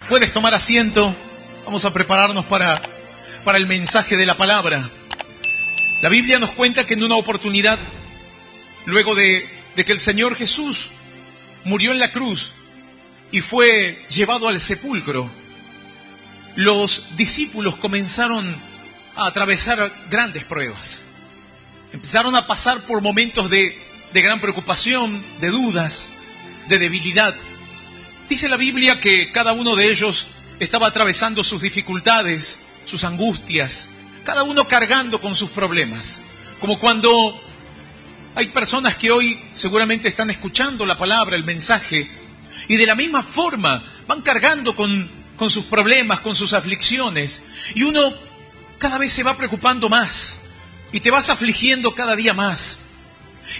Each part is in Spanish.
Puedes tomar asiento. Vamos a prepararnos para el mensaje de la palabra. La Biblia nos cuenta que en una oportunidad, luego de que el Señor Jesús murió en la cruz y fue llevado al sepulcro, los discípulos comenzaron a atravesar grandes pruebas. Empezaron a pasar por momentos de gran preocupación, de dudas, de debilidad. Dice la Biblia que cada uno de ellos estaba atravesando sus dificultades, sus angustias, cada uno cargando con sus problemas. Como cuando hay personas que hoy seguramente están escuchando la palabra, el mensaje, y de la misma forma van cargando con sus problemas, con sus aflicciones, y uno cada vez se va preocupando más, y te vas afligiendo cada día más.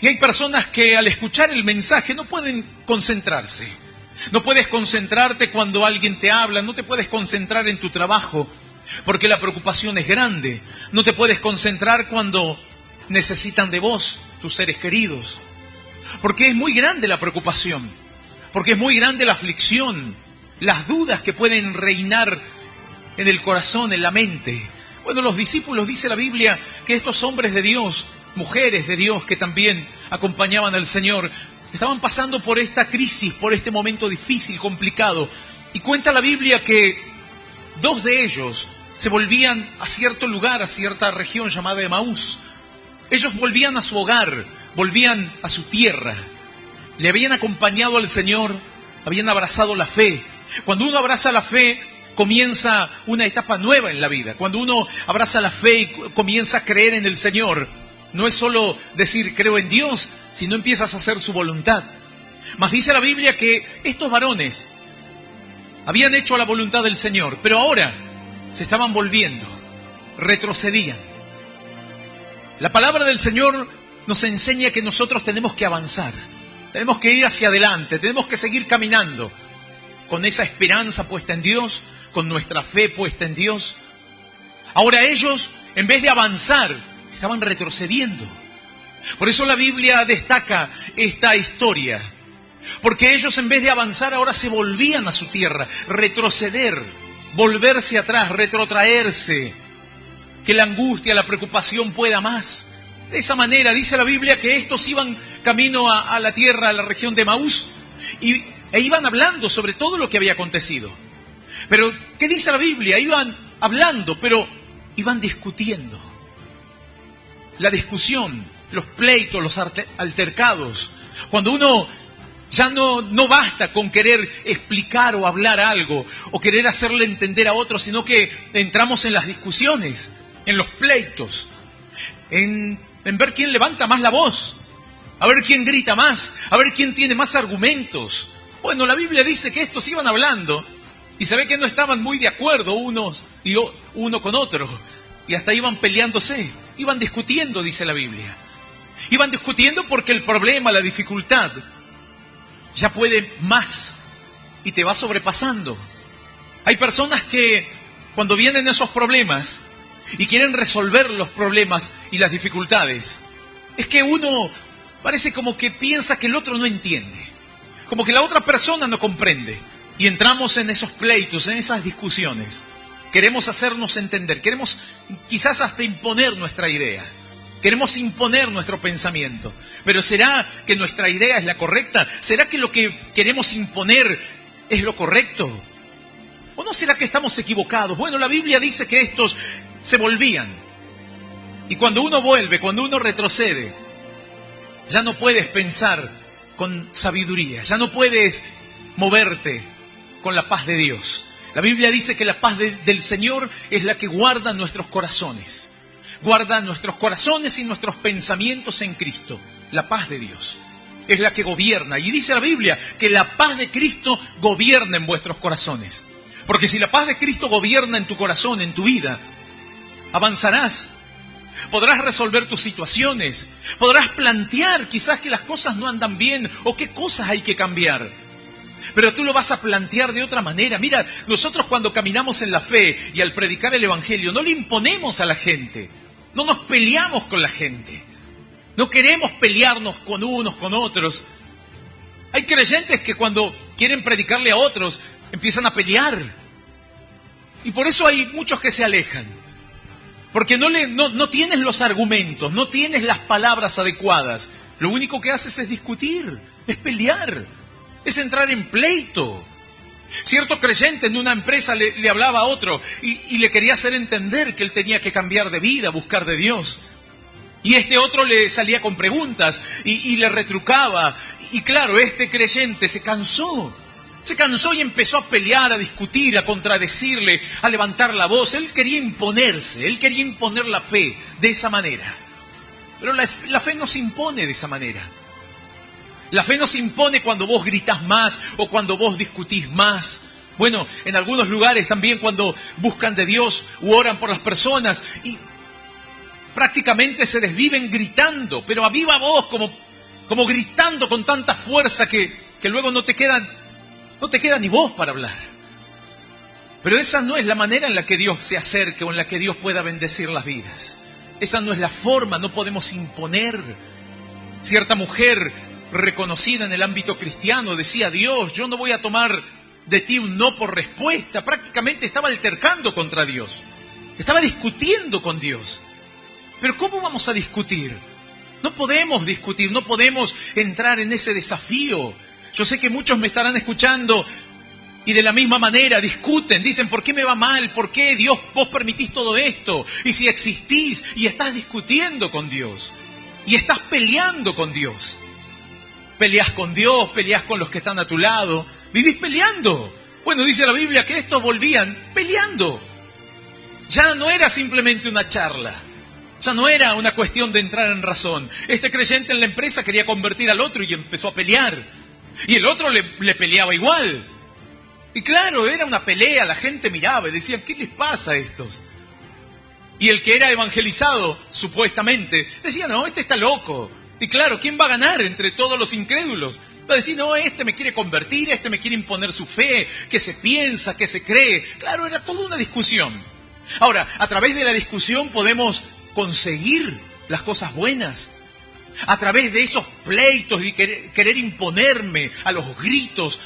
Y hay personas que al escuchar el mensaje no pueden concentrarse. No puedes concentrarte cuando alguien te habla, no te puedes concentrar en tu trabajo, porque la preocupación es grande. No te puedes concentrar cuando necesitan de vos, tus seres queridos, porque es muy grande la preocupación, porque es muy grande la aflicción, las dudas que pueden reinar en el corazón, en la mente. Bueno, los discípulos, dice la Biblia, que estos hombres de Dios, mujeres de Dios que también acompañaban al Señor, estaban pasando por esta crisis, por este momento difícil, complicado. Y cuenta la Biblia que 2 de ellos se volvían a cierto lugar, a cierta región llamada Emaús. Ellos volvían a su hogar, volvían a su tierra. Le habían acompañado al Señor, habían abrazado la fe. Cuando uno abraza la fe, comienza una etapa nueva en la vida. Cuando uno abraza la fe y comienza a creer en el Señor, no es solo decir creo en Dios, sino empiezas a hacer su voluntad. Mas dice la Biblia que estos varones habían hecho la voluntad del Señor, pero ahora se estaban volviendo, retrocedían. La palabra del Señor nos enseña que nosotros tenemos que avanzar, tenemos que ir hacia adelante, tenemos que seguir caminando con esa esperanza puesta en Dios, con nuestra fe puesta en Dios. Ahora ellos, en vez de avanzar, estaban retrocediendo. Por eso la Biblia destaca esta historia, porque ellos en vez de avanzar ahora se volvían a su tierra, retroceder, volverse atrás, retrotraerse, que la angustia, la preocupación pueda más. De esa manera dice la Biblia que estos iban camino a la tierra, a la región de Emaús, e iban hablando sobre todo lo que había acontecido. Pero, ¿qué dice la Biblia? Iban hablando, pero iban discutiendo. La discusión, los pleitos, los altercados. Cuando uno ya no basta con querer explicar o hablar algo, o querer hacerle entender a otro, sino que entramos en las discusiones, en los pleitos, en ver quién levanta más la voz, a ver quién grita más, a ver quién tiene más argumentos. Bueno, la Biblia dice que estos iban hablando y se ve que no estaban muy de acuerdo uno con otro, y hasta iban peleándose, iban discutiendo, dice la Biblia. Iban discutiendo porque el problema, la dificultad, ya puede más y te va sobrepasando. Hay personas que cuando vienen esos problemas y quieren resolver los problemas y las dificultades, es que uno parece como que piensa que el otro no entiende, como que la otra persona no comprende, y entramos en esos pleitos, en esas discusiones. Queremos hacernos entender, queremos quizás hasta imponer nuestra idea, queremos imponer nuestro pensamiento. Pero ¿será que nuestra idea es la correcta? ¿Será que lo que queremos imponer es lo correcto? ¿O no será que estamos equivocados? Bueno, la Biblia dice que estos se volvían. Y cuando uno vuelve, cuando uno retrocede, ya no puedes pensar con sabiduría, ya no puedes moverte con la paz de Dios. La Biblia dice que la paz del Señor es la que guarda nuestros corazones. Guarda nuestros corazones y nuestros pensamientos en Cristo. La paz de Dios es la que gobierna. Y dice la Biblia que la paz de Cristo gobierna en vuestros corazones. Porque si la paz de Cristo gobierna en tu corazón, en tu vida, avanzarás. Podrás resolver tus situaciones. Podrás plantear quizás que las cosas no andan bien o qué cosas hay que cambiar. Pero tú lo vas a plantear de otra manera. Mira, nosotros cuando caminamos en la fe y al predicar el Evangelio, no le imponemos a la gente. No nos peleamos con la gente. No queremos pelearnos con unos, con otros. Hay creyentes que cuando quieren predicarle a otros, empiezan a pelear. Y por eso hay muchos que se alejan. Porque no tienes los argumentos, no tienes las palabras adecuadas. Lo único que haces es discutir, es pelear, es entrar en pleito. Cierto creyente en una empresa le hablaba a otro y le quería hacer entender que él tenía que cambiar de vida, buscar de Dios. Y este otro le salía con preguntas y le retrucaba. Y claro, este creyente se cansó y empezó a pelear, a discutir, a contradecirle, a levantar la voz. Él quería imponerse, él quería imponer la fe de esa manera. Pero la fe no se impone de esa manera. La fe no se impone cuando vos gritás más o cuando vos discutís más. Bueno, en algunos lugares también cuando buscan de Dios u oran por las personas y prácticamente se desviven gritando, pero a viva voz, como gritando con tanta fuerza que luego no te queda ni voz para hablar. Pero esa no es la manera en la que Dios se acerque o en la que Dios pueda bendecir las vidas. Esa no es la forma, no podemos imponer. Cierta mujer reconocida en el ámbito cristiano decía: Dios, yo no voy a tomar de ti un no por respuesta. Prácticamente estaba altercando contra Dios, estaba discutiendo con Dios. Pero ¿cómo vamos a discutir? No podemos discutir, no podemos entrar en ese desafío. Yo sé que muchos me estarán escuchando y de la misma manera discuten, dicen: ¿por qué me va mal? ¿Por qué Dios vos permitís todo esto? Y si existís y estás discutiendo con Dios y estás peleando con Dios, peleás con Dios, peleás con los que están a tu lado, vivís peleando. Bueno, dice la Biblia que estos volvían peleando. Ya no era simplemente una charla, ya no era una cuestión de entrar en razón. Este creyente en la empresa quería convertir al otro y empezó a pelear. Y el otro le peleaba igual. Y claro, era una pelea, la gente miraba y decía: ¿qué les pasa a estos? Y el que era evangelizado, supuestamente, decía: no, este está loco. Y claro, ¿quién va a ganar entre todos los incrédulos? Va a decir: no, este me quiere convertir, este me quiere imponer su fe, que se piensa, que se cree. Claro, era toda una discusión. Ahora, a través de la discusión podemos conseguir las cosas buenas. A través de esos pleitos y querer imponerme a los gritos.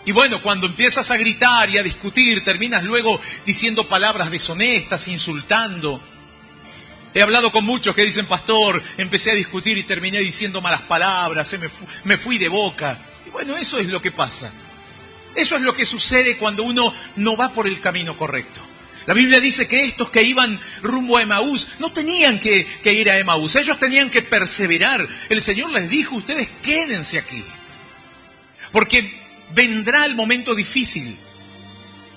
Y bueno, cuando empiezas a gritar y a discutir, terminas luego diciendo palabras deshonestas, insultando. He hablado con muchos que dicen: pastor, empecé a discutir y terminé diciendo malas palabras, me fui de boca. Y bueno, eso es lo que pasa. Eso es lo que sucede cuando uno no va por el camino correcto. La Biblia dice que estos que iban rumbo a Emaús no tenían que ir a Emaús, ellos tenían que perseverar. El Señor les dijo: ustedes quédense aquí, porque vendrá el momento difícil,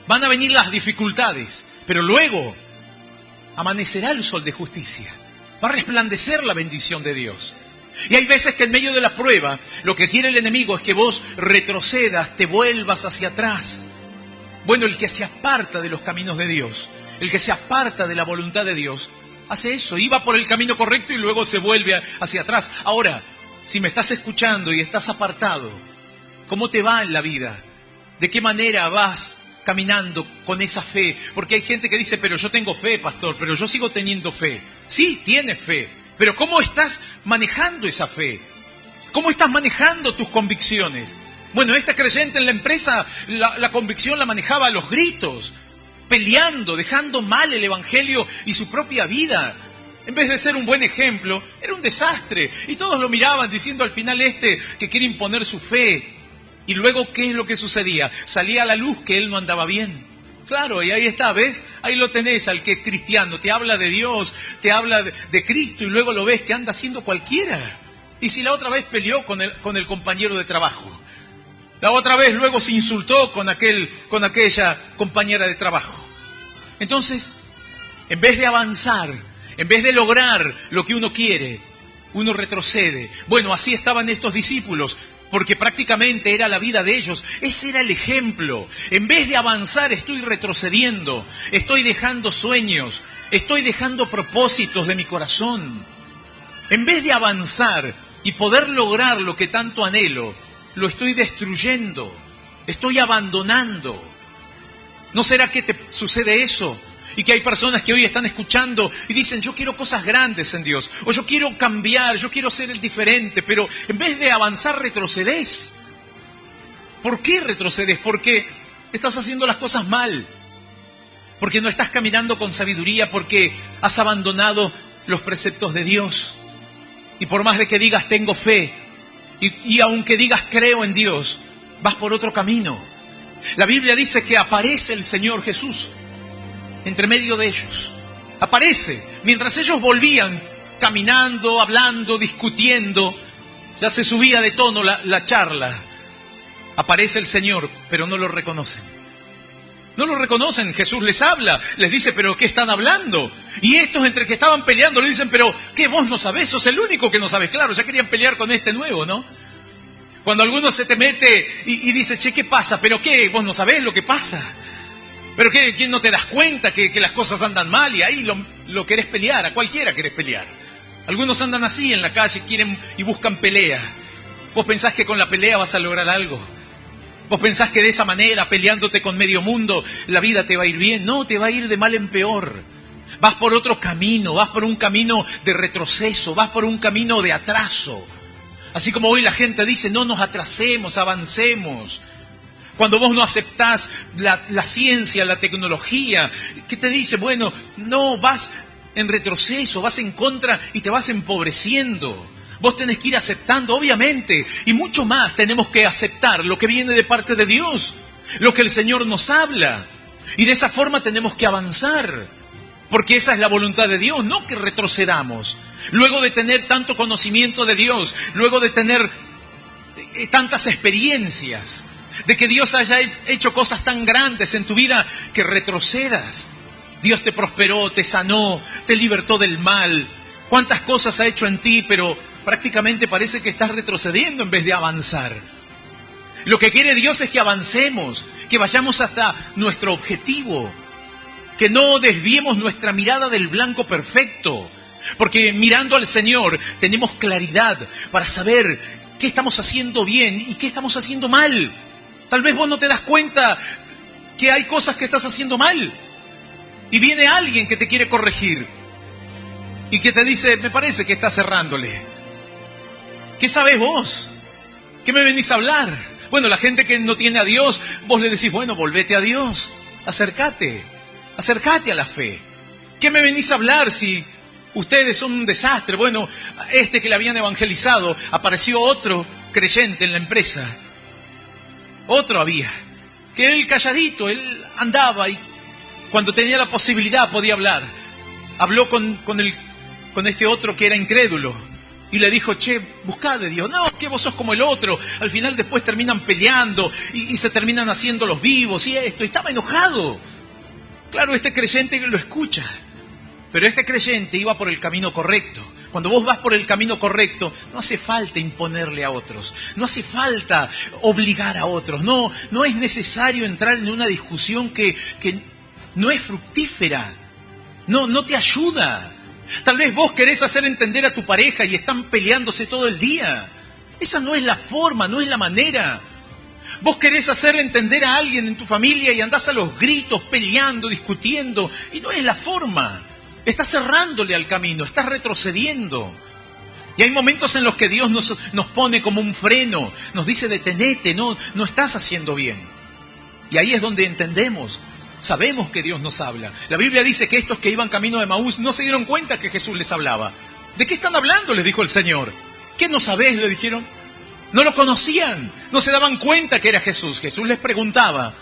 van a venir las dificultades, pero luego amanecerá el sol de justicia, va a resplandecer la bendición de Dios. Y hay veces que en medio de la prueba, lo que quiere el enemigo es que vos retrocedas, te vuelvas hacia atrás. Bueno, el que se aparta de los caminos de Dios, el que se aparta de la voluntad de Dios, hace eso, iba por el camino correcto y luego se vuelve hacia atrás. Ahora, si me estás escuchando y estás apartado, ¿cómo te va en la vida? ¿De qué manera vas caminando con esa fe? Porque hay gente que dice: pero yo tengo fe, pastor, pero yo sigo teniendo fe. Sí, tienes fe, pero ¿cómo estás manejando esa fe? ¿Cómo estás manejando tus convicciones? Bueno, este creyente en la empresa, la convicción la manejaba a los gritos, peleando, dejando mal el evangelio y su propia vida. En vez de ser un buen ejemplo, era un desastre. Y todos lo miraban diciendo: al final que quiere imponer su fe. Y luego, ¿qué es lo que sucedía? Salía a la luz que él no andaba bien. Claro, y ahí está, ¿ves? Ahí lo tenés al que es cristiano, te habla de Dios, te habla de Cristo y luego lo ves que anda haciendo cualquiera. Y si la otra vez peleó con el compañero de trabajo, la otra vez luego se insultó con aquella compañera de trabajo. Entonces, en vez de avanzar, en vez de lograr lo que uno quiere, uno retrocede. Bueno, así estaban estos discípulos, porque prácticamente era la vida de ellos. Ese era el ejemplo. En vez de avanzar, estoy retrocediendo, estoy dejando sueños, estoy dejando propósitos de mi corazón. En vez de avanzar y poder lograr lo que tanto anhelo, lo estoy destruyendo, estoy abandonando. ¿No será que te sucede eso? Y que hay personas que hoy están escuchando y dicen: yo quiero cosas grandes en Dios, o yo quiero cambiar, yo quiero ser el diferente, pero en vez de avanzar retrocedes. ¿Por qué retrocedes? Porque estás haciendo las cosas mal, porque no estás caminando con sabiduría, porque has abandonado los preceptos de Dios. Y por más de que digas tengo fe, y aunque digas creo en Dios, vas por otro camino. La Biblia dice que aparece el Señor Jesús entre medio de ellos. Aparece, mientras ellos volvían caminando, hablando, discutiendo, ya se subía de tono la charla. Aparece el Señor, pero no lo reconocen. No lo reconocen. Jesús les habla, les dice, pero ¿qué están hablando? Y estos, entre que estaban peleando, le dicen, pero ¿qué? ¿Vos no sabés? Sos el único que no sabes. Claro, ya querían pelear con este nuevo, ¿no? Cuando alguno se te mete y dice, che, ¿qué pasa? ¿Pero qué? ¿Vos no sabés lo que pasa? ¿Pero qué? ¿Quién no te das cuenta que las cosas andan mal y ahí lo querés pelear? A cualquiera querés pelear. Algunos andan así en la calle, quieren y buscan pelea. ¿Vos pensás que con la pelea vas a lograr algo? ¿Vos pensás que de esa manera, peleándote con medio mundo, la vida te va a ir bien? No, te va a ir de mal en peor. Vas por otro camino, vas por un camino de retroceso, vas por un camino de atraso. Así como hoy la gente dice, no nos atrasemos, avancemos. Cuando vos no aceptás la ciencia, la tecnología, ¿qué te dice? Bueno, no, vas en retroceso, vas en contra y te vas empobreciendo. Vos tenés que ir aceptando, obviamente, y mucho más tenemos que aceptar lo que viene de parte de Dios, lo que el Señor nos habla. Y de esa forma tenemos que avanzar, porque esa es la voluntad de Dios, no que retrocedamos. Luego de tener tanto conocimiento de Dios, luego de tener tantas experiencias, de que Dios haya hecho cosas tan grandes en tu vida, que retrocedas. Dios te prosperó, te sanó, te libertó del mal. Cuántas cosas ha hecho en ti, pero prácticamente parece que estás retrocediendo en vez de avanzar. Lo que quiere Dios es que avancemos, que vayamos hasta nuestro objetivo, que no desviemos nuestra mirada del blanco perfecto, porque mirando al Señor tenemos claridad para saber qué estamos haciendo bien y qué estamos haciendo mal. Tal vez vos no te das cuenta que hay cosas que estás haciendo mal y viene alguien que te quiere corregir y que te dice, me parece que estás errándole. ¿Qué sabés vos? ¿Qué me venís a hablar? Bueno, la gente que no tiene a Dios, vos le decís, bueno, volvete a Dios, acércate a la fe. ¿Qué me venís a hablar si ustedes son un desastre? Bueno, este que le habían evangelizado, apareció otro creyente en la empresa. Otro había, que él calladito, él andaba y cuando tenía la posibilidad podía hablar. Habló con este otro que era incrédulo. Y le dijo, che, buscá de Dios. No, que vos sos como el otro. Al final después terminan peleando y se terminan haciendo los vivos y esto. Y estaba enojado. Claro, este creyente lo escucha. Pero este creyente iba por el camino correcto. Cuando vos vas por el camino correcto, no hace falta imponerle a otros. No hace falta obligar a otros. No es necesario entrar en una discusión que no es fructífera. No te ayuda. Tal vez vos querés hacer entender a tu pareja y están peleándose todo el día. Esa no es la forma, no es la manera. Vos querés hacerle entender a alguien en tu familia y andás a los gritos, peleando, discutiendo, y no es la forma. Estás cerrándole al camino, estás retrocediendo. Y hay momentos en los que Dios nos pone como un freno, nos dice detenete, no estás haciendo bien. Y ahí es donde entendemos. Sabemos que Dios nos habla. La Biblia dice que estos que iban camino de Emaús no se dieron cuenta que Jesús les hablaba. ¿De qué están hablando?, les dijo el Señor. ¿Qué no sabés?, le dijeron. No lo conocían, no se daban cuenta que era Jesús. Jesús les preguntaba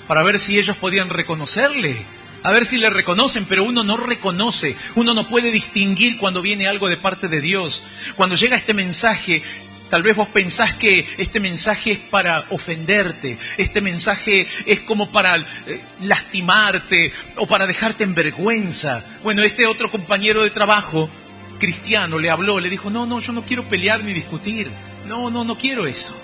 para ver si ellos podían reconocerle, a ver si le reconocen, pero uno no reconoce, uno no puede distinguir cuando viene algo de parte de Dios. Cuando llega este mensaje, tal vez vos pensás que este mensaje es para ofenderte, este mensaje es como para lastimarte o para dejarte en vergüenza. Bueno, este otro compañero de trabajo, cristiano, le habló, le dijo, no, yo no quiero pelear ni discutir, no quiero eso.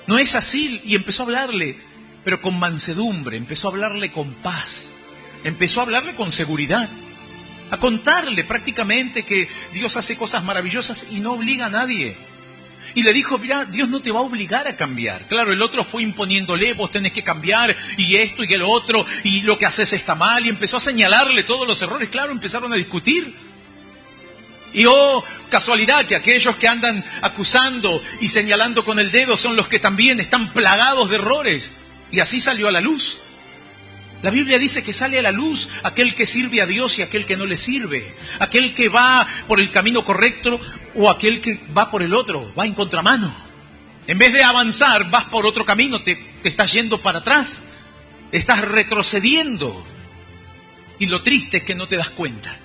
No es así, y empezó a hablarle, pero con mansedumbre, empezó a hablarle con paz, empezó a hablarle con seguridad, a contarle prácticamente que Dios hace cosas maravillosas y no obliga a nadie. Y le dijo, mira, Dios no te va a obligar a cambiar. Claro, el otro fue imponiéndole, vos tenés que cambiar, y esto y el otro, y lo que haces está mal, y empezó a señalarle todos los errores. Claro, empezaron a discutir. Y casualidad que aquellos que andan acusando y señalando con el dedo son los que también están plagados de errores. Y así salió a la luz. La Biblia dice que sale a la luz aquel que sirve a Dios y aquel que no le sirve. Aquel que va por el camino correcto o aquel que va por el otro, va en contramano. En vez de avanzar, vas por otro camino, te estás yendo para atrás. Estás retrocediendo. Y lo triste es que no te das cuenta.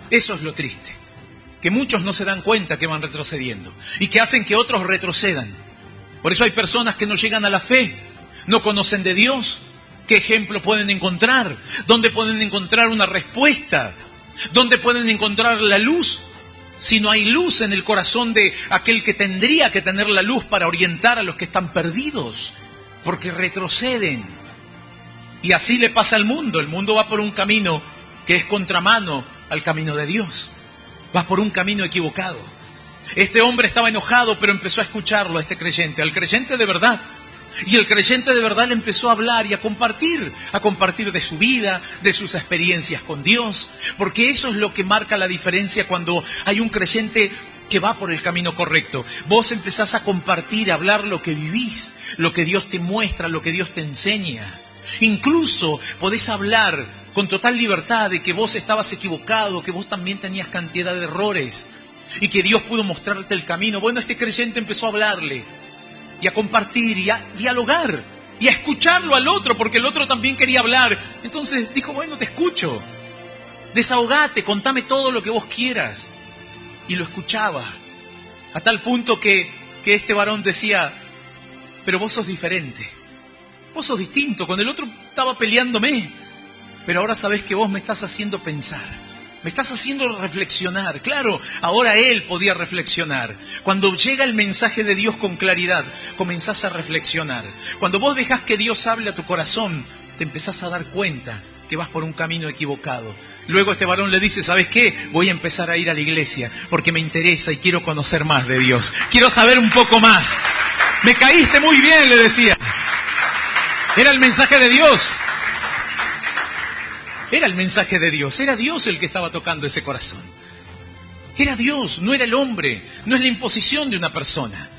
Eso es lo triste. Que muchos no se dan cuenta que van retrocediendo. Y que hacen que otros retrocedan. Por eso hay personas que no llegan a la fe. No conocen de Dios. ¿Qué ejemplo pueden encontrar? ¿Dónde pueden encontrar una respuesta? ¿Dónde pueden encontrar la luz? Si no hay luz en el corazón de aquel que tendría que tener la luz para orientar a los que están perdidos. Porque retroceden. Y así le pasa al mundo. El mundo va por un camino que es contramano al camino de Dios. Va por un camino equivocado. Este hombre estaba enojado, pero empezó a escucharlo, a este creyente, al creyente de verdad. Y el creyente de verdad le empezó a hablar y a compartir de su vida, de sus experiencias con Dios. Porque eso es lo que marca la diferencia cuando hay un creyente que va por el camino correcto. Vos empezás a compartir, a hablar lo que vivís, lo que Dios te muestra, lo que Dios te enseña. Incluso podés hablar con total libertad de que vos estabas equivocado, que vos también tenías cantidad de errores y que Dios pudo mostrarte el camino. Bueno, este creyente empezó a hablarle y a compartir y a dialogar y a escucharlo al otro, porque el otro también quería hablar. Entonces dijo, bueno, te escucho, desahogate, contame todo lo que vos quieras. Y lo escuchaba, a tal punto que este varón decía, pero vos sos diferente, vos sos distinto. Con el otro estaba peleándome, pero ahora sabés que vos me estás haciendo pensar. Me estás haciendo reflexionar. Claro, ahora él podía reflexionar. Cuando llega el mensaje de Dios con claridad, comenzás a reflexionar. Cuando vos dejás que Dios hable a tu corazón, te empezás a dar cuenta que vas por un camino equivocado. Luego este varón le dice, ¿sabes qué? Voy a empezar a ir a la iglesia porque me interesa y quiero conocer más de Dios. Quiero saber un poco más. Me caíste muy bien, le decía. Era el mensaje de Dios. Era el mensaje de Dios, era Dios el que estaba tocando ese corazón. Era Dios, no era el hombre, no es la imposición de una persona.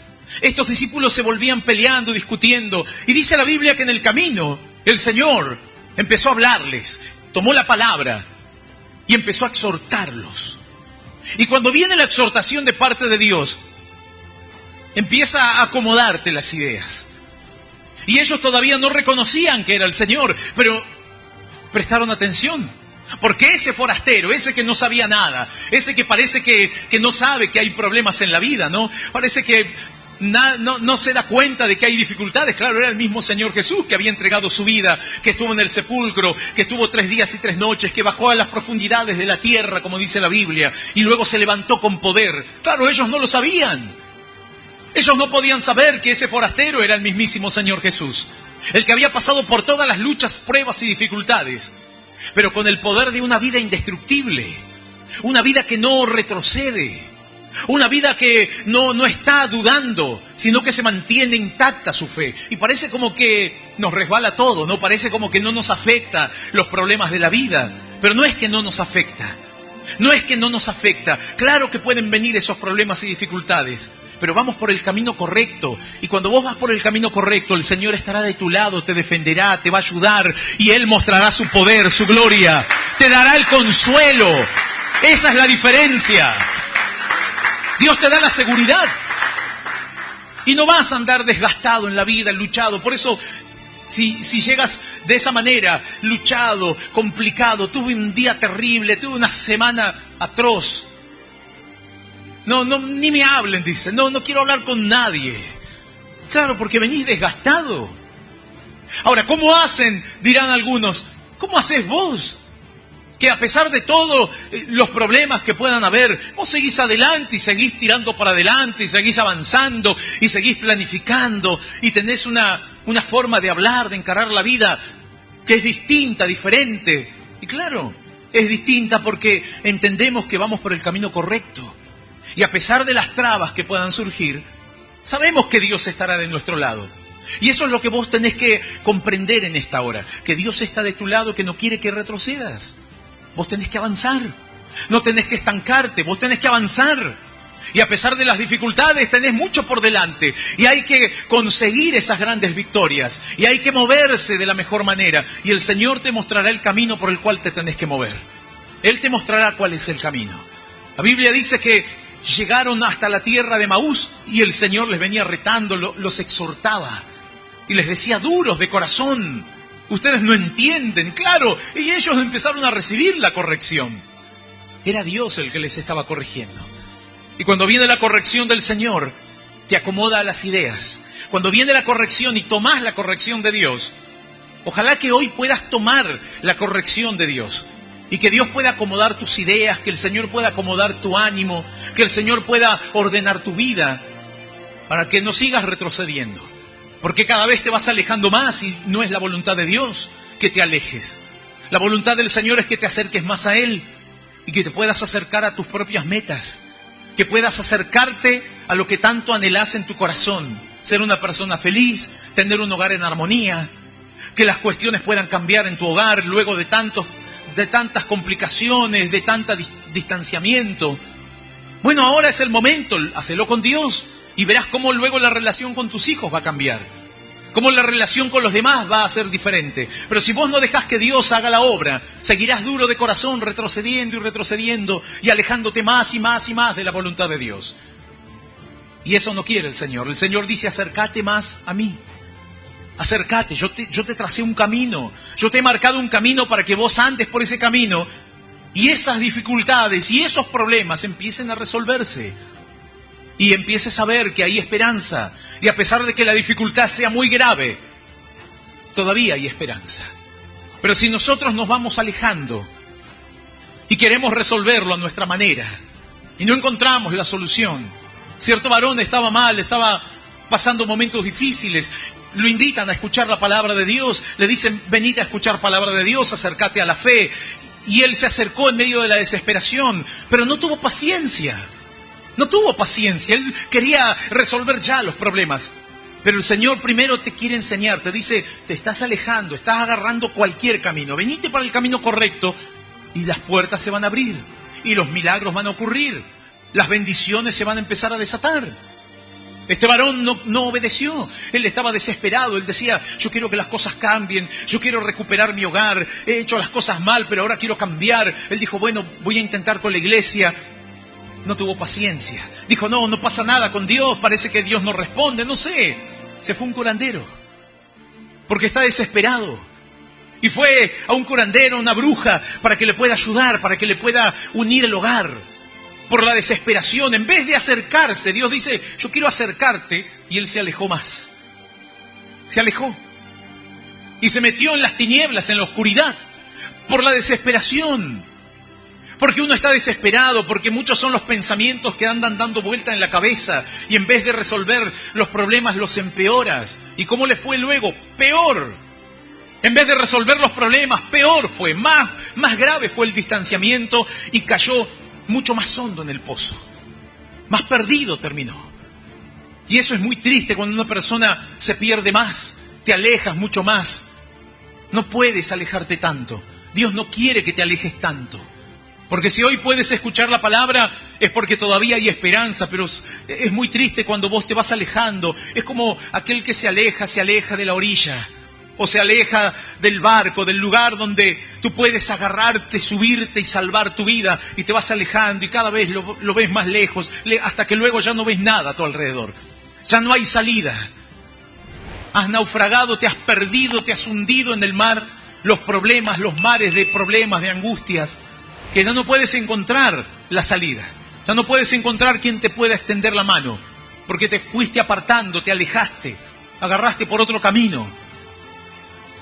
Estos discípulos se volvían peleando, discutiendo, y dice la Biblia que en el camino el Señor empezó a hablarles, tomó la palabra y empezó a exhortarlos. Y cuando viene la exhortación de parte de Dios, empieza a acomodarte las ideas. Y ellos todavía no reconocían que era el Señor, pero prestaron atención, porque ese forastero, ese que no sabía nada, ese que parece que no sabe que hay problemas en la vida, ¿no? Parece que no se da cuenta de que hay dificultades. Claro, era el mismo Señor Jesús que había entregado su vida, que estuvo en el sepulcro, que estuvo 3 días y 3 noches, que bajó a las profundidades de la tierra, como dice la Biblia, y luego se levantó con poder. Claro, ellos no lo sabían. Ellos no podían saber que ese forastero era el mismísimo Señor Jesús. El que había pasado por todas las luchas, pruebas y dificultades, pero con el poder de una vida indestructible, una vida que no retrocede, una vida que no está dudando, sino que se mantiene intacta su fe. Y parece como que nos resbala todo, ¿no? Parece como que no nos afecta los problemas de la vida, pero no es que no nos afecta, no es que no nos afecta. Claro que pueden venir esos problemas y dificultades, pero vamos por el camino correcto. Y cuando vos vas por el camino correcto, el Señor estará de tu lado, te defenderá, te va a ayudar. Y Él mostrará su poder, su gloria. Te dará el consuelo. Esa es la diferencia. Dios te da la seguridad. Y no vas a andar desgastado en la vida, luchado. Por eso, si llegas de esa manera, luchado, complicado, tuve un día terrible, tuve una semana atroz, no, ni me hablen, dice. No quiero hablar con nadie. Claro, porque venís desgastado. Ahora, ¿cómo hacen? Dirán algunos. ¿Cómo haces vos? Que a pesar de todos los problemas que puedan haber, vos seguís adelante y seguís tirando para adelante y seguís avanzando y seguís planificando y tenés una forma de hablar, de encarar la vida que es distinta, diferente. Y claro, es distinta porque entendemos que vamos por el camino correcto. Y a pesar de las trabas que puedan surgir, sabemos que Dios estará de nuestro lado. Y eso es lo que vos tenés que comprender en esta hora. Que Dios está de tu lado, que no quiere que retrocedas. Vos tenés que avanzar. No tenés que estancarte, vos tenés que avanzar. Y a pesar de las dificultades, tenés mucho por delante. Y hay que conseguir esas grandes victorias. Y hay que moverse de la mejor manera. Y el Señor te mostrará el camino por el cual te tenés que mover. Él te mostrará cuál es el camino. La Biblia dice que llegaron hasta la tierra de Maús y el Señor les venía retando, los exhortaba. Y les decía, duros de corazón, ustedes no entienden, claro. Y ellos empezaron a recibir la corrección. Era Dios el que les estaba corrigiendo. Y cuando viene la corrección del Señor, te acomoda a las ideas. Cuando viene la corrección y tomás la corrección de Dios, ojalá que hoy puedas tomar la corrección de Dios. Y que Dios pueda acomodar tus ideas, que el Señor pueda acomodar tu ánimo, que el Señor pueda ordenar tu vida, para que no sigas retrocediendo. Porque cada vez te vas alejando más y no es la voluntad de Dios que te alejes. La voluntad del Señor es que te acerques más a Él y que te puedas acercar a tus propias metas. Que puedas acercarte a lo que tanto anhelas en tu corazón. Ser una persona feliz, tener un hogar en armonía, que las cuestiones puedan cambiar en tu hogar luego de tantas complicaciones, de tanto distanciamiento. Bueno, ahora es el momento, hacelo con Dios y verás cómo luego la relación con tus hijos va a cambiar. Cómo la relación con los demás va a ser diferente. Pero si vos no dejás que Dios haga la obra, seguirás duro de corazón, retrocediendo y retrocediendo y alejándote más y más y más de la voluntad de Dios. Y eso no quiere el Señor. El Señor dice, acércate más a mí. Acércate, yo te tracé un camino. Yo te he marcado un camino para que vos andes por ese camino y esas dificultades y esos problemas empiecen a resolverse. Y empieces a ver que hay esperanza. Y a pesar de que la dificultad sea muy grave, todavía hay esperanza. Pero si nosotros nos vamos alejando y queremos resolverlo a nuestra manera y no encontramos la solución, cierto varón estaba mal, estaba pasando momentos difíciles, lo invitan a escuchar la palabra de Dios, le dicen, venid a escuchar palabra de Dios, acércate a la fe. Y él se acercó en medio de la desesperación, pero no tuvo paciencia. No tuvo paciencia, él quería resolver ya los problemas. Pero el Señor primero te quiere enseñar, te dice, te estás alejando, estás agarrando cualquier camino. Venite para el camino correcto y las puertas se van a abrir. Y los milagros van a ocurrir. Las bendiciones se van a empezar a desatar. Este varón no obedeció, él estaba desesperado, él decía, yo quiero que las cosas cambien, yo quiero recuperar mi hogar, he hecho las cosas mal, pero ahora quiero cambiar. Él dijo, bueno, voy a intentar con la iglesia. No tuvo paciencia. Dijo, no pasa nada con Dios, parece que Dios no responde, no sé. Se fue a un curandero, porque está desesperado. Y fue a un curandero, a una bruja, para que le pueda ayudar, para que le pueda unir el hogar. Por la desesperación, en vez de acercarse, Dios dice, yo quiero acercarte, y él se alejó más. Se alejó. Y se metió en las tinieblas, en la oscuridad, por la desesperación. Porque uno está desesperado, porque muchos son los pensamientos que andan dando vuelta en la cabeza y en vez de resolver los problemas los empeoras. ¿Y cómo le fue luego? Peor. En vez de resolver los problemas, peor fue. Más grave fue el distanciamiento y cayó mucho más hondo en el pozo. Más perdido terminó. Y eso es muy triste cuando una persona se pierde más, te alejas mucho más. No puedes alejarte tanto. Dios no quiere que te alejes tanto. Porque si hoy puedes escuchar la palabra es porque todavía hay esperanza, pero es muy triste cuando vos te vas alejando. Es como aquel que se aleja de la orilla, o se aleja del barco, del lugar donde tú puedes agarrarte, subirte y salvar tu vida, y te vas alejando y cada vez lo ves más lejos, hasta que luego ya no ves nada a tu alrededor. Ya no hay salida. Has naufragado, te has perdido, te has hundido en el mar, los problemas, los mares de problemas, de angustias, que ya no puedes encontrar la salida. Ya no puedes encontrar quien te pueda extender la mano, porque te fuiste apartando, te alejaste, agarraste por otro camino.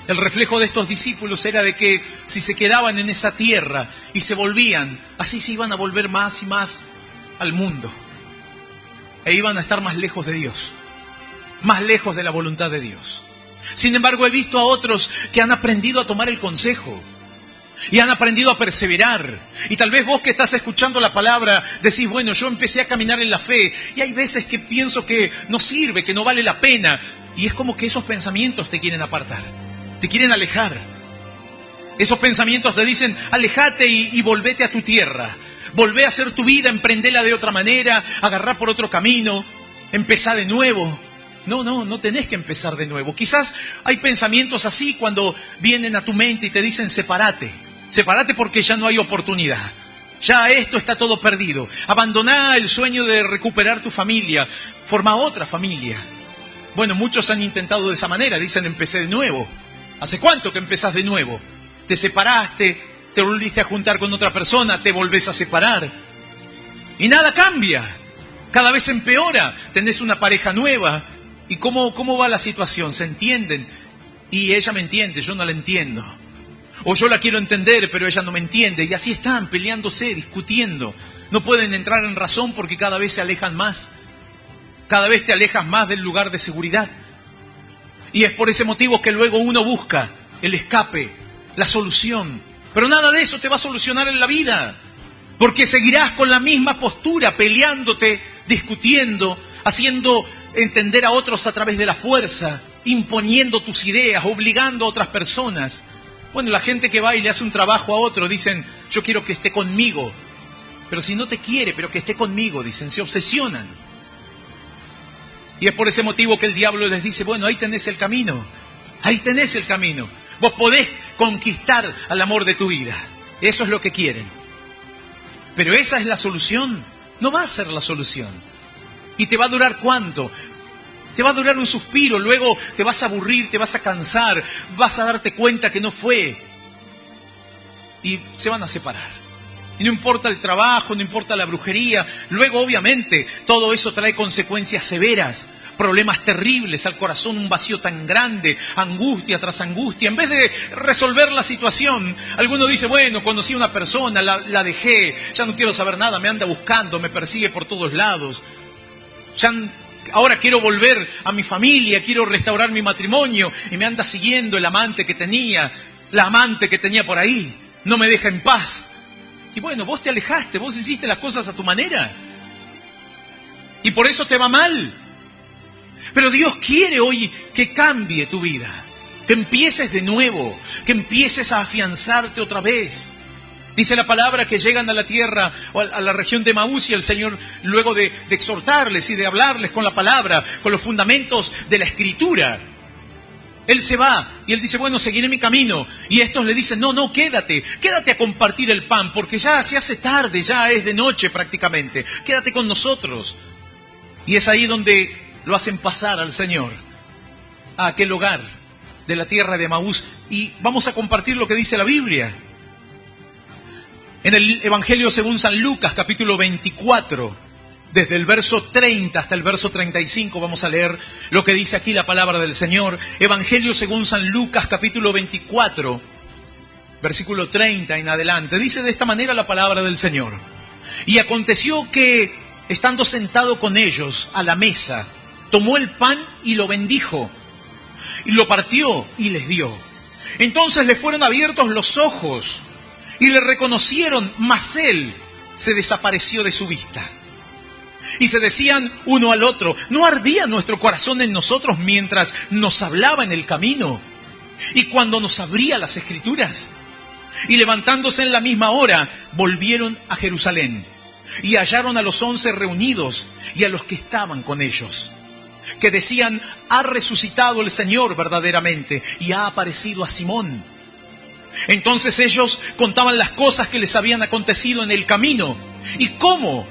El reflejo de estos discípulos era de que si se quedaban en esa tierra y se volvían, así se iban a volver más y más al mundo. E iban a estar más lejos de Dios, más lejos de la voluntad de Dios. Sin embargo, he visto a otros que han aprendido a tomar el consejo y han aprendido a perseverar. Y tal vez vos que estás escuchando la palabra decís, bueno, yo empecé a caminar en la fe y hay veces que pienso que no sirve, que no vale la pena. Y es como que esos pensamientos te quieren apartar, te quieren alejar. Esos pensamientos te dicen, alejate y volvete a tu tierra. volvé a hacer tu vida, emprendela de otra manera, agarrá por otro camino, empezá de nuevo. No tenés que empezar de nuevo. Quizás hay pensamientos así cuando vienen a tu mente y te dicen sepárate. Sepárate porque ya no hay oportunidad. Ya esto está todo perdido. Abandoná el sueño de recuperar tu familia. Forma otra familia. Bueno, muchos han intentado de esa manera. Dicen, empecé de nuevo. ¿Hace cuánto que empezás de nuevo? Te separaste, te volviste a juntar con otra persona, te volvés a separar. Y nada cambia. Cada vez empeora. Tenés una pareja nueva. ¿Y cómo va la situación? ¿Se entienden? Y ella me entiende, yo no la entiendo. O yo la quiero entender, pero ella no me entiende. Y así están, peleándose, discutiendo. No pueden entrar en razón porque cada vez se alejan más. Cada vez te alejas más del lugar de seguridad. Y es por ese motivo que luego uno busca el escape, la solución. Pero nada de eso te va a solucionar en la vida. Porque seguirás con la misma postura, peleándote, discutiendo, haciendo entender a otros a través de la fuerza, imponiendo tus ideas, obligando a otras personas. Bueno, la gente que va y le hace un trabajo a otro, dicen, yo quiero que esté conmigo. Pero si no te quiere, pero que esté conmigo, dicen, se obsesionan. Y es por ese motivo que el diablo les dice, bueno, ahí tenés el camino. Ahí tenés el camino. Vos podés conquistar al amor de tu vida. Eso es lo que quieren. Pero esa es la solución. No va a ser la solución. ¿Y te va a durar cuánto? Te va a durar un suspiro, luego te vas a aburrir, te vas a cansar, vas a darte cuenta que no fue. Y se van a separar. Y no importa el trabajo, no importa la brujería. Luego, obviamente, todo eso trae consecuencias severas, problemas terribles al corazón, un vacío tan grande, angustia tras angustia. En vez de resolver la situación, alguno dice, bueno, conocí a una persona, la dejé, ya no quiero saber nada, me anda buscando, me persigue por todos lados. Ahora quiero volver a mi familia, quiero restaurar mi matrimonio y me anda siguiendo el amante que tenía, la amante que tenía por ahí, no me deja en paz. Y bueno, vos te alejaste, vos hiciste las cosas a tu manera y por eso te va mal. Pero Dios quiere hoy que cambie tu vida, que empieces de nuevo, que empieces a afianzarte otra vez. Dice la palabra que llegan a la tierra, o a la región de Emaús, y el Señor, luego de exhortarles y de hablarles con la palabra, con los fundamentos de la Escritura, Él se va y Él dice, bueno, seguiré mi camino. Y estos le dicen, no, quédate a compartir el pan, porque ya se hace tarde, ya es de noche prácticamente. Quédate con nosotros. Y es ahí donde lo hacen pasar al Señor, a aquel hogar de la tierra de Emaús. Y vamos a compartir lo que dice la Biblia. En el Evangelio según San Lucas, capítulo 24, desde el verso 30 hasta el verso 35, vamos a leer lo que dice aquí la palabra del Señor. Evangelio según San Lucas, capítulo 24, versículo 30 en adelante. Dice de esta manera la palabra del Señor. Y aconteció que, estando sentado con ellos a la mesa, tomó el pan y lo bendijo, y lo partió y les dio. Entonces le fueron abiertos los ojos, y le reconocieron, mas él se desapareció de su vista. Y se decían uno al otro, ¿no ardía nuestro corazón en nosotros mientras nos hablaba en el camino? Y cuando nos abría las Escrituras. Y levantándose en la misma hora, volvieron a Jerusalén. Y hallaron a los 11 reunidos y a los que estaban con ellos, que decían, ha resucitado el Señor verdaderamente y ha aparecido a Simón. Entonces ellos contaban las cosas que les habían acontecido en el camino y cómo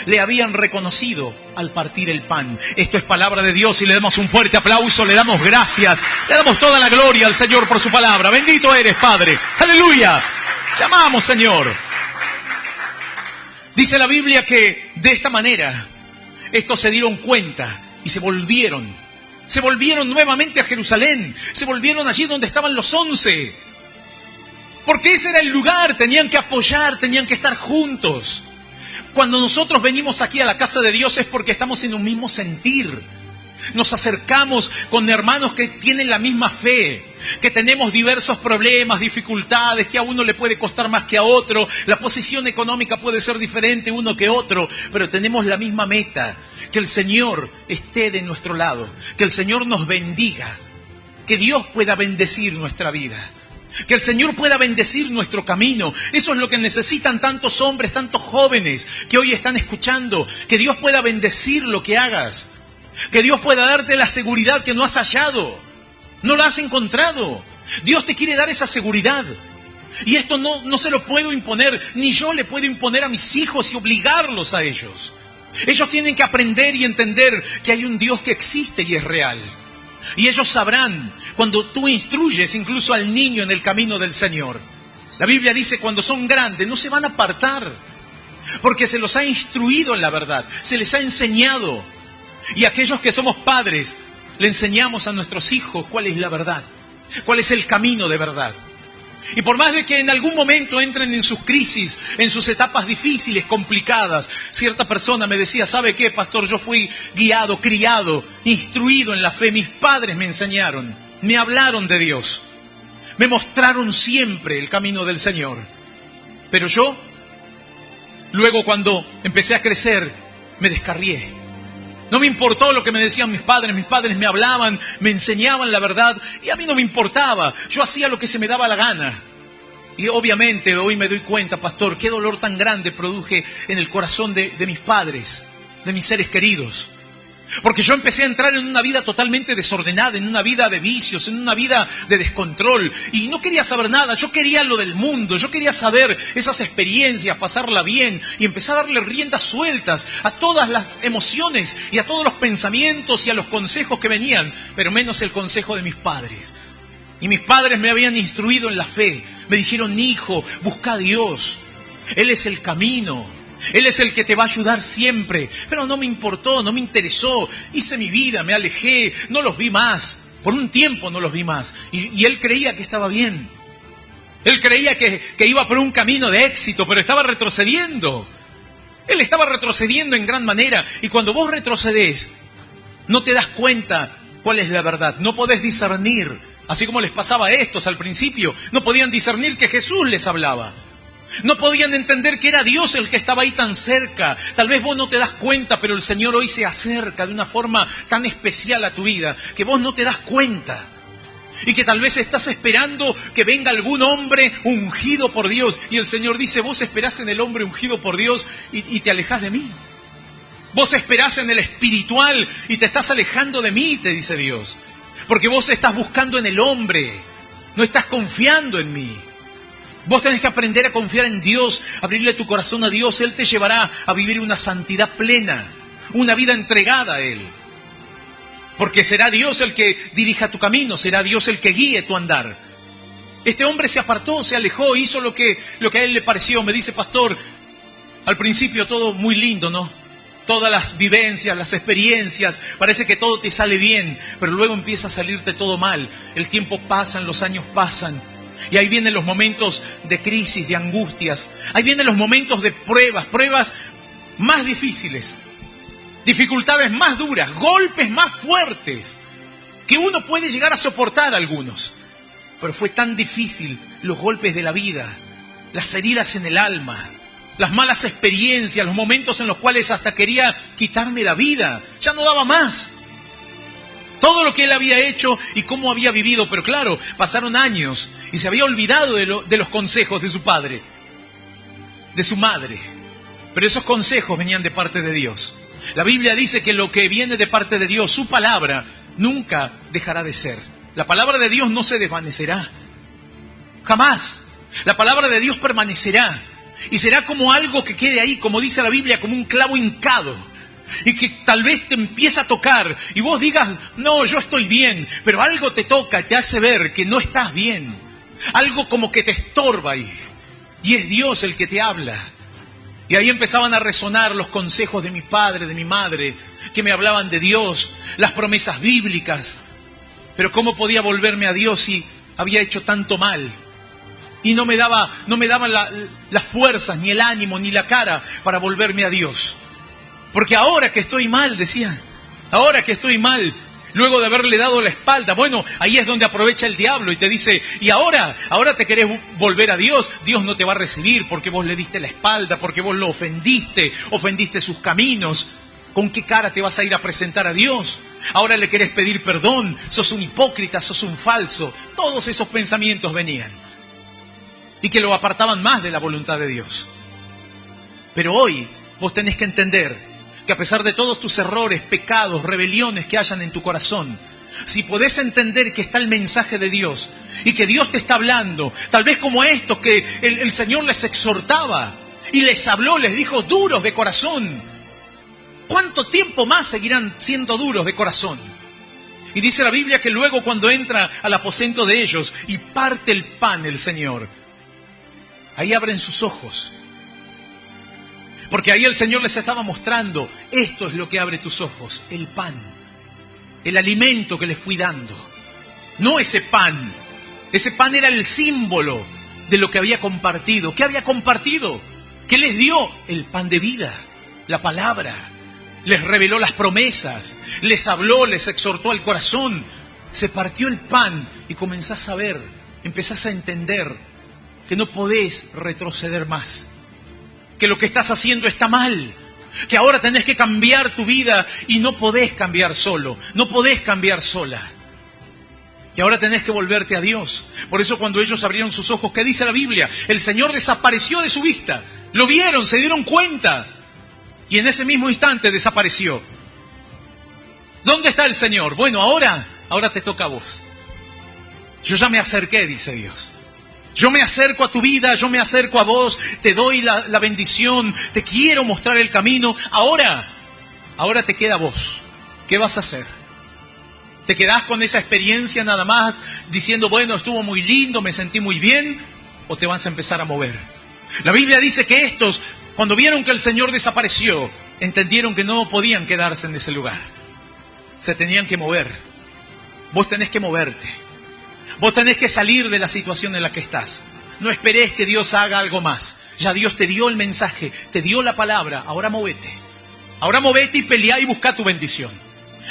le habían reconocido al partir el pan. Esto es palabra de Dios y le damos un fuerte aplauso, le damos gracias, le damos toda la gloria al Señor por su palabra. Bendito eres, Padre. Aleluya. Te amamos, Señor. Dice la Biblia que de esta manera estos se dieron cuenta y se volvieron nuevamente a Jerusalén, se volvieron allí donde estaban los 11. Porque ese era el lugar, tenían que apoyar, tenían que estar juntos. Cuando nosotros venimos aquí a la casa de Dios es porque estamos en un mismo sentir. Nos acercamos con hermanos que tienen la misma fe, que tenemos diversos problemas, dificultades, que a uno le puede costar más que a otro, la posición económica puede ser diferente uno que otro, pero tenemos la misma meta, que el Señor esté de nuestro lado, que el Señor nos bendiga, que Dios pueda bendecir nuestra vida. Que el Señor pueda bendecir nuestro camino. Eso es lo que necesitan tantos hombres, tantos jóvenes que hoy están escuchando. Que Dios pueda bendecir lo que hagas. Que Dios pueda darte la seguridad que no has hallado. No la has encontrado. Dios te quiere dar esa seguridad. Y esto no se lo puedo imponer, ni yo le puedo imponer a mis hijos y obligarlos a ellos. Ellos tienen que aprender y entender que hay un Dios que existe y es real. Y ellos sabrán cuando tú instruyes incluso al niño en el camino del Señor. La Biblia dice, cuando son grandes no se van a apartar, porque se los ha instruido en la verdad, se les ha enseñado. Y aquellos que somos padres, le enseñamos a nuestros hijos cuál es la verdad, cuál es el camino de verdad. Y por más de que en algún momento entren en sus crisis, en sus etapas difíciles, complicadas, cierta persona me decía, ¿sabe qué, pastor? Yo fui guiado, criado, instruido en la fe. Mis padres me enseñaron, me hablaron de Dios, me mostraron siempre el camino del Señor. Pero yo, luego cuando empecé a crecer, me descarrié. No me importó lo que me decían mis padres me hablaban, me enseñaban la verdad y a mí no me importaba, yo hacía lo que se me daba la gana. Y obviamente hoy me doy cuenta, pastor, qué dolor tan grande produje en el corazón de mis padres, de mis seres queridos. Porque yo empecé a entrar en una vida totalmente desordenada, en una vida de vicios, en una vida de descontrol. Y no quería saber nada, yo quería lo del mundo, yo quería saber esas experiencias, pasarla bien. Y empecé a darle riendas sueltas a todas las emociones y a todos los pensamientos y a los consejos que venían, pero menos el consejo de mis padres. Y mis padres me habían instruido en la fe. Me dijeron, hijo, busca a Dios. Él es el camino. Él es el que te va a ayudar siempre. Pero no me importó, no me interesó. Hice mi vida, me alejé, no los vi más. Por un tiempo no los vi más. Y él creía que estaba bien. Él creía que iba por un camino de éxito, pero estaba retrocediendo. Él estaba retrocediendo en gran manera. Y cuando vos retrocedes, no te das cuenta cuál es la verdad. No podés discernir. Así como les pasaba a estos al principio. No podían discernir que Jesús les hablaba. No podían entender que era Dios el que estaba ahí tan cerca. Tal vez vos no te das cuenta, pero el Señor hoy se acerca de una forma tan especial a tu vida, que vos no te das cuenta. Y que tal vez estás esperando que venga algún hombre ungido por Dios. Y el Señor dice, vos esperás en el hombre ungido por Dios y te alejás de mí. Vos esperás en el espiritual y te estás alejando de mí, te dice Dios. Porque vos estás buscando en el hombre, no estás confiando en mí. Vos tenés que aprender a confiar en Dios, abrirle tu corazón a Dios. Él te llevará a vivir una santidad plena, una vida entregada a Él. Porque será Dios el que dirija tu camino, será Dios el que guíe tu andar. Este hombre se apartó, se alejó, hizo lo que a él le pareció. Me dice, pastor, al principio todo muy lindo, ¿no? Todas las vivencias, las experiencias, parece que todo te sale bien, pero luego empieza a salirte todo mal. El tiempo pasa, los años pasan. Y ahí vienen los momentos de crisis, de angustias. Ahí vienen los momentos de pruebas más difíciles, dificultades más duras, golpes más fuertes, que uno puede llegar a soportar algunos. Pero fue tan difícil los golpes de la vida, las heridas en el alma, las malas experiencias, los momentos en los cuales hasta quería quitarme la vida. Ya no daba más. Todo lo que él había hecho y cómo había vivido. Pero claro, pasaron años y se había olvidado de los consejos de su padre, de su madre. Pero esos consejos venían de parte de Dios. La Biblia dice que lo que viene de parte de Dios, su palabra, nunca dejará de ser. La palabra de Dios no se desvanecerá. Jamás. La palabra de Dios permanecerá. Y será como algo que quede ahí, como dice la Biblia, como un clavo hincado. Y que tal vez te empieza a tocar y vos digas, no, yo estoy bien, pero algo te toca, te hace ver que no estás bien. Algo como que te estorba ahí. Y es Dios el que te habla. Y ahí empezaban a resonar los consejos de mi padre, de mi madre, que me hablaban de Dios, las promesas bíblicas. Pero ¿cómo podía volverme a Dios si había hecho tanto mal? Y no me daban las fuerzas, ni el ánimo, ni la cara para volverme a Dios. Porque ahora que estoy mal, decía, ahora que estoy mal, luego de haberle dado la espalda, bueno, ahí es donde aprovecha el diablo y te dice, y ahora te querés volver a Dios, Dios no te va a recibir porque vos le diste la espalda, porque vos lo ofendiste sus caminos. ¿Con qué cara te vas a ir a presentar a Dios? Ahora le querés pedir perdón, sos un hipócrita, sos un falso. Todos esos pensamientos venían. Y que lo apartaban más de la voluntad de Dios. Pero hoy vos tenés que entender que a pesar de todos tus errores, pecados, rebeliones que hayan en tu corazón, si podés entender que está el mensaje de Dios y que Dios te está hablando, tal vez como a estos que el Señor les exhortaba y les habló, les dijo duros de corazón. ¿Cuánto tiempo más seguirán siendo duros de corazón? Y dice la Biblia que luego cuando entra al aposento de ellos y parte el pan el Señor, ahí abren sus ojos. Porque ahí el Señor les estaba mostrando, esto es lo que abre tus ojos, el pan, el alimento que les fui dando. No ese pan era el símbolo de lo que había compartido. ¿Qué había compartido? ¿Qué les dio? El pan de vida, la palabra. Les reveló las promesas, les habló, les exhortó al corazón. Se partió el pan y comenzás a ver, empezás a entender que no podés retroceder más. Que lo que estás haciendo está mal, que ahora tenés que cambiar tu vida y no podés cambiar solo, no podés cambiar sola. Y ahora tenés que volverte a Dios. Por eso cuando ellos abrieron sus ojos, ¿qué dice la Biblia? El Señor desapareció de su vista. Lo vieron, se dieron cuenta. Y en ese mismo instante desapareció. ¿Dónde está el Señor? Bueno, ahora te toca a vos. Yo ya me acerqué, dice Dios. Yo me acerco a tu vida, yo me acerco a vos, te doy la bendición, te quiero mostrar el camino. Ahora te queda a vos. ¿Qué vas a hacer? ¿Te quedás con esa experiencia nada más diciendo, bueno, estuvo muy lindo, me sentí muy bien? ¿O te vas a empezar a mover? La Biblia dice que estos, cuando vieron que el Señor desapareció, entendieron que no podían quedarse en ese lugar. Se tenían que mover. Vos tenés que moverte. Vos tenés que salir de la situación en la que estás. No esperés que Dios haga algo más. Ya Dios te dio el mensaje, te dio la palabra. Ahora movete. Ahora movete y peleá y buscá tu bendición.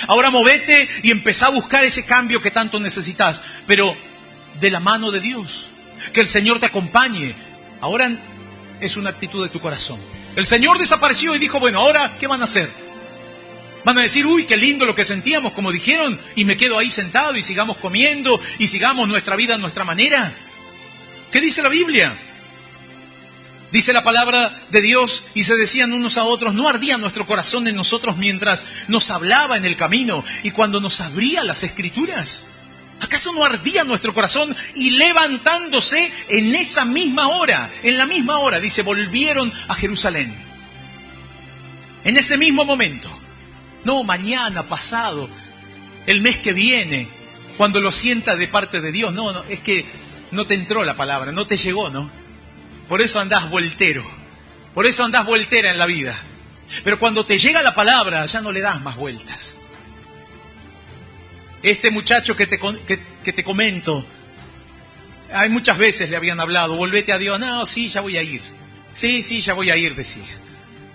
Ahora movete y empezá a buscar ese cambio que tanto necesitas. Pero de la mano de Dios. Que el Señor te acompañe. Ahora es una actitud de tu corazón. El Señor desapareció y dijo, bueno, ahora, ¿qué van a hacer? Van a decir, uy, qué lindo lo que sentíamos, como dijeron, y me quedo ahí sentado y sigamos comiendo y sigamos nuestra vida a nuestra manera. ¿Qué dice la Biblia? Dice la palabra de Dios y se decían unos a otros, ¿no ardía nuestro corazón en nosotros mientras nos hablaba en el camino y cuando nos abría las Escrituras? ¿Acaso no ardía nuestro corazón? Y levantándose en esa misma hora, dice, volvieron a Jerusalén. En ese mismo momento. No, mañana, pasado, el mes que viene, cuando lo sientas de parte de Dios. No, es que no te entró la palabra, no te llegó, ¿no? Por eso andás voltero, por eso andás voltera en la vida. Pero cuando te llega la palabra, ya no le das más vueltas. Este muchacho que te comento, hay muchas veces le habían hablado, volvete a Dios. No, sí, ya voy a ir. Sí, ya voy a ir, decía.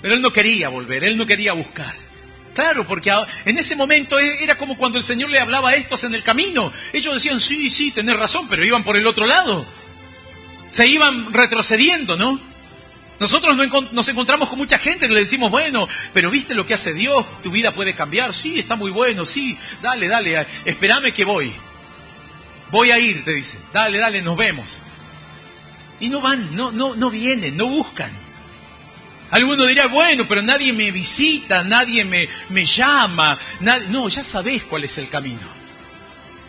Pero él no quería volver, él no quería buscar. Claro, porque en ese momento era como cuando el Señor le hablaba a estos en el camino. Ellos decían, sí, tenés razón, pero iban por el otro lado. Se iban retrocediendo, ¿no? Nosotros nos encontramos con mucha gente que le decimos, bueno, pero ¿viste lo que hace Dios? Tu vida puede cambiar. Sí, está muy bueno, sí, dale, espérame que voy. Voy a ir, te dice. Dale, nos vemos. Y no van, no vienen, no buscan. Alguno dirá, bueno, pero nadie me visita, nadie me llama. No, ya sabés cuál es el camino.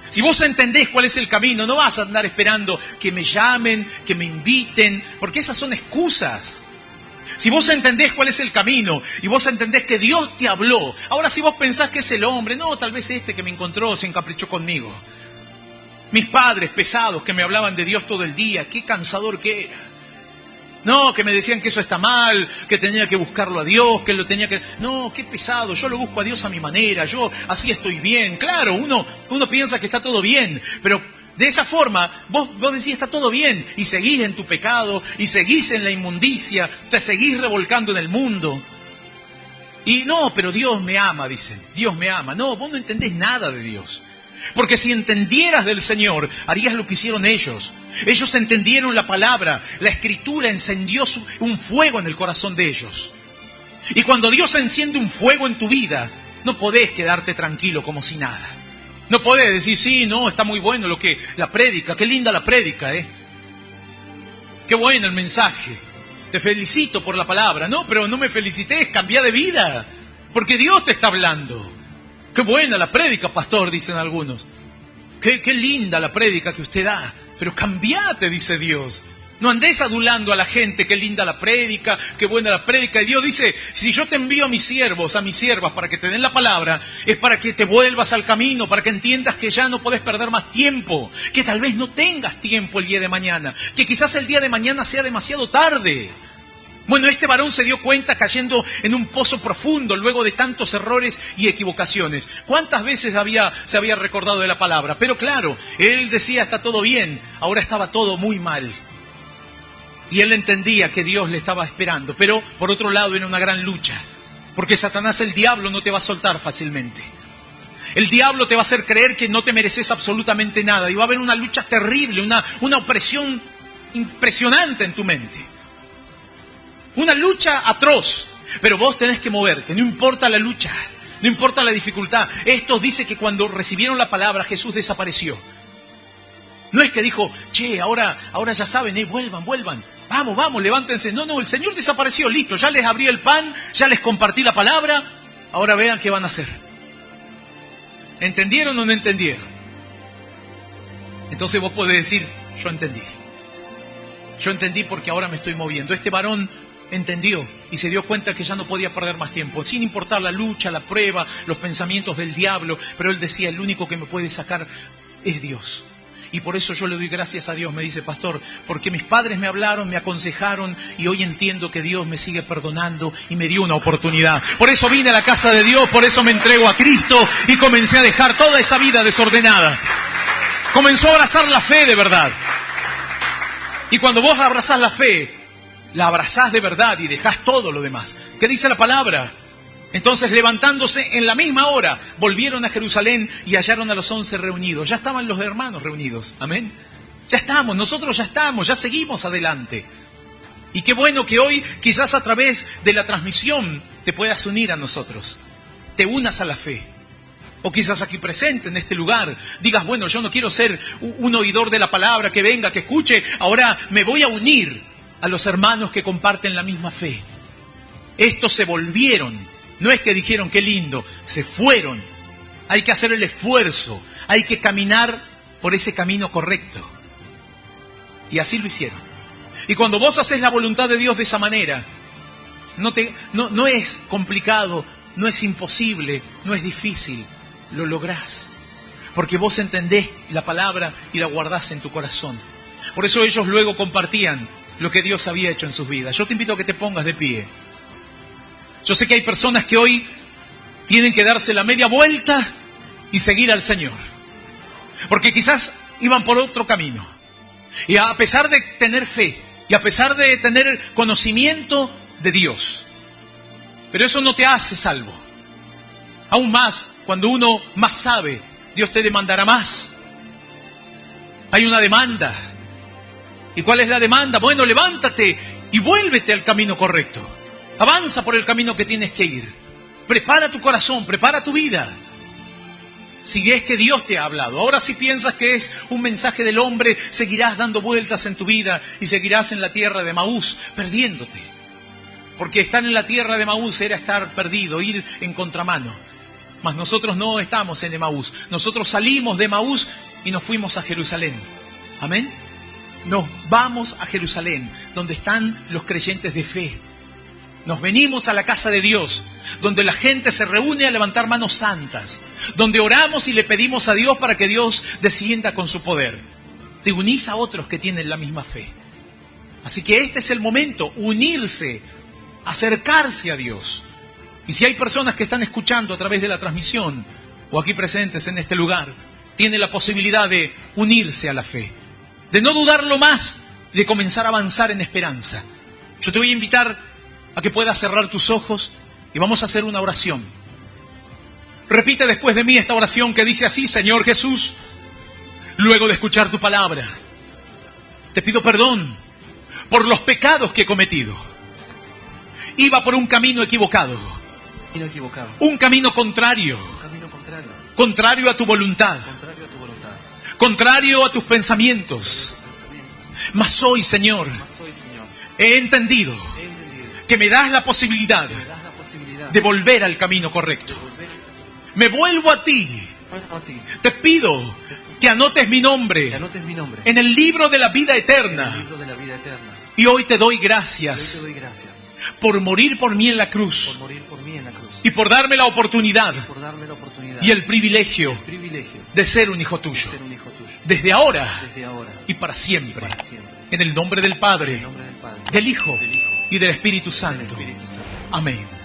Si vos entendés cuál es el camino, no vas a andar esperando que me llamen, que me inviten, porque esas son excusas. Si vos entendés cuál es el camino y vos entendés que Dios te habló, ahora si vos pensás que es el hombre, no, tal vez este que me encontró se encaprichó conmigo. Mis padres pesados que me hablaban de Dios todo el día, qué cansador que era. No, que me decían que eso está mal, que tenía que buscarlo a Dios, que lo tenía que... No, qué pesado, yo lo busco a Dios a mi manera, yo así estoy bien. Claro, uno piensa que está todo bien, pero de esa forma vos decís está todo bien y seguís en tu pecado y seguís en la inmundicia, te seguís revolcando en el mundo. Y no, pero Dios me ama, dicen, Dios me ama. No, vos no entendés nada de Dios. Porque si entendieras del Señor, harías lo que hicieron ellos. Ellos entendieron la palabra, la Escritura encendió un fuego en el corazón de ellos. Y cuando Dios enciende un fuego en tu vida, no podés quedarte tranquilo como si nada. No podés decir, sí, no, está muy bueno la prédica, qué linda la prédica, qué bueno el mensaje. Te felicito por la palabra. No, pero no me felicites, cambia de vida. Porque Dios te está hablando. Qué buena la prédica, pastor, dicen algunos. Qué linda la prédica que usted da. Pero cambiate, dice Dios. No andés adulando a la gente, qué linda la prédica, qué buena la prédica. Y Dios dice, si yo te envío a mis siervos, a mis siervas, para que te den la palabra, es para que te vuelvas al camino, para que entiendas que ya no podés perder más tiempo, que tal vez no tengas tiempo el día de mañana, que quizás el día de mañana sea demasiado tarde. Bueno, este varón se dio cuenta cayendo en un pozo profundo luego de tantos errores y equivocaciones. ¿Cuántas veces se había recordado de la palabra? Pero claro, él decía, está todo bien, ahora estaba todo muy mal. Y él entendía que Dios le estaba esperando, pero por otro lado era una gran lucha, porque Satanás, el diablo, no te va a soltar fácilmente. El diablo te va a hacer creer que no te mereces absolutamente nada, y va a haber una lucha terrible, una opresión impresionante en tu mente. Una lucha atroz, pero vos tenés que moverte, no importa la lucha, no importa la dificultad. Estos dice que cuando recibieron la palabra, Jesús desapareció. No es que dijo, che, ahora ya saben, vuelvan. Vamos, levántense. No, el Señor desapareció, listo, ya les abrí el pan, ya les compartí la palabra, ahora vean qué van a hacer. ¿Entendieron o no entendieron? Entonces vos podés decir, yo entendí porque ahora me estoy moviendo. Este varón entendió y se dio cuenta que ya no podía perder más tiempo, sin importar la lucha, la prueba, los pensamientos del diablo, pero él decía, el único que me puede sacar es Dios. Y por eso yo le doy gracias a Dios, me dice, pastor, porque mis padres me hablaron, me aconsejaron, y hoy entiendo que Dios me sigue perdonando y me dio una oportunidad. Por eso vine a la casa de Dios, por eso me entrego a Cristo y comencé a dejar toda esa vida desordenada. Comenzó a abrazar la fe de verdad. Y cuando vos abrazás la fe, la abrazás de verdad y dejás todo lo demás. ¿Qué dice la palabra? Entonces, levantándose en la misma hora, volvieron a Jerusalén y hallaron a los 11 reunidos. Ya estaban los hermanos reunidos. Amén. Ya estamos, nosotros ya estamos, ya seguimos adelante. Y qué bueno que hoy, quizás a través de la transmisión, te puedas unir a nosotros. Te unas a la fe. O quizás aquí presente, en este lugar, digas, bueno, yo no quiero ser un oidor de la palabra, que venga, que escuche. Ahora me voy a unir a los hermanos que comparten la misma fe. Estos se volvieron. No es que dijeron qué lindo, se fueron. Hay que hacer el esfuerzo, hay que caminar por ese camino correcto. Y así lo hicieron. Y cuando vos haces la voluntad de Dios de esa manera, no es complicado, no es imposible, no es difícil, lo lográs. Porque vos entendés la palabra y la guardás en tu corazón. Por eso ellos luego compartían lo que Dios había hecho en sus vidas. Yo te invito a que te pongas de pie. Yo sé que hay personas que hoy tienen que darse la media vuelta y seguir al Señor. Porque quizás iban por otro camino. Y a pesar de tener fe, y a pesar de tener conocimiento de Dios, pero eso no te hace salvo. Aún más, cuando uno más sabe, Dios te demandará más. Hay una demanda. ¿Y cuál es la demanda? Bueno, levántate y vuélvete al camino correcto. Avanza por el camino que tienes que ir. Prepara tu corazón, prepara tu vida. Si es que Dios te ha hablado. Ahora si piensas que es un mensaje del hombre, seguirás dando vueltas en tu vida y seguirás en la tierra de Maús, perdiéndote. Porque estar en la tierra de Maús era estar perdido, ir en contramano. Mas nosotros no estamos en Emaús. Nosotros salimos de Emaús y nos fuimos a Jerusalén. ¿Amén? Nos vamos a Jerusalén, donde están los creyentes de fe. Nos venimos a la casa de Dios, donde la gente se reúne a levantar manos santas, donde oramos y le pedimos a Dios para que Dios descienda con su poder. Te unís a otros que tienen la misma fe. Así que este es el momento, unirse, acercarse a Dios. Y si hay personas que están escuchando a través de la transmisión, o aquí presentes en este lugar, tienen la posibilidad de unirse a la fe, de no dudarlo más, de comenzar a avanzar en esperanza. Yo te voy a invitar a que puedas cerrar tus ojos y vamos a hacer una oración. Repite después de mí esta oración que dice así: Señor Jesús, luego de escuchar tu palabra, te pido perdón por los pecados que he cometido. Iba por un camino equivocado. camino equivocado, un camino contrario, un camino contrario, contrario a tu voluntad, contrario a tu voluntad, contrario a tus pensamientos. pensamientos. Mas hoy, Señor, Mas hoy, Señor, he entendido he entendido que me das la posibilidad que me das la posibilidad de volver al camino correcto. volver Me vuelvo a ti. a ti, Te pido que anotes mi que nombre anotes mi nombre en el libro de la vida en el eterna. libro de la vida eterna. Y hoy te doy Y hoy te gracias doy gracias por morir por mí en la por cruz morir por mí en la cruz y por darme la oportunidad por darme la oportunidad y el privilegio privilegio de ser un hijo de tuyo. ser un hijo tuyo Desde ahora desde ahora y para siempre. para siempre. En el nombre del En Padre, el nombre del Padre, del Hijo del Hijo y del Espíritu y del Santo. Espíritu Santo. Amén.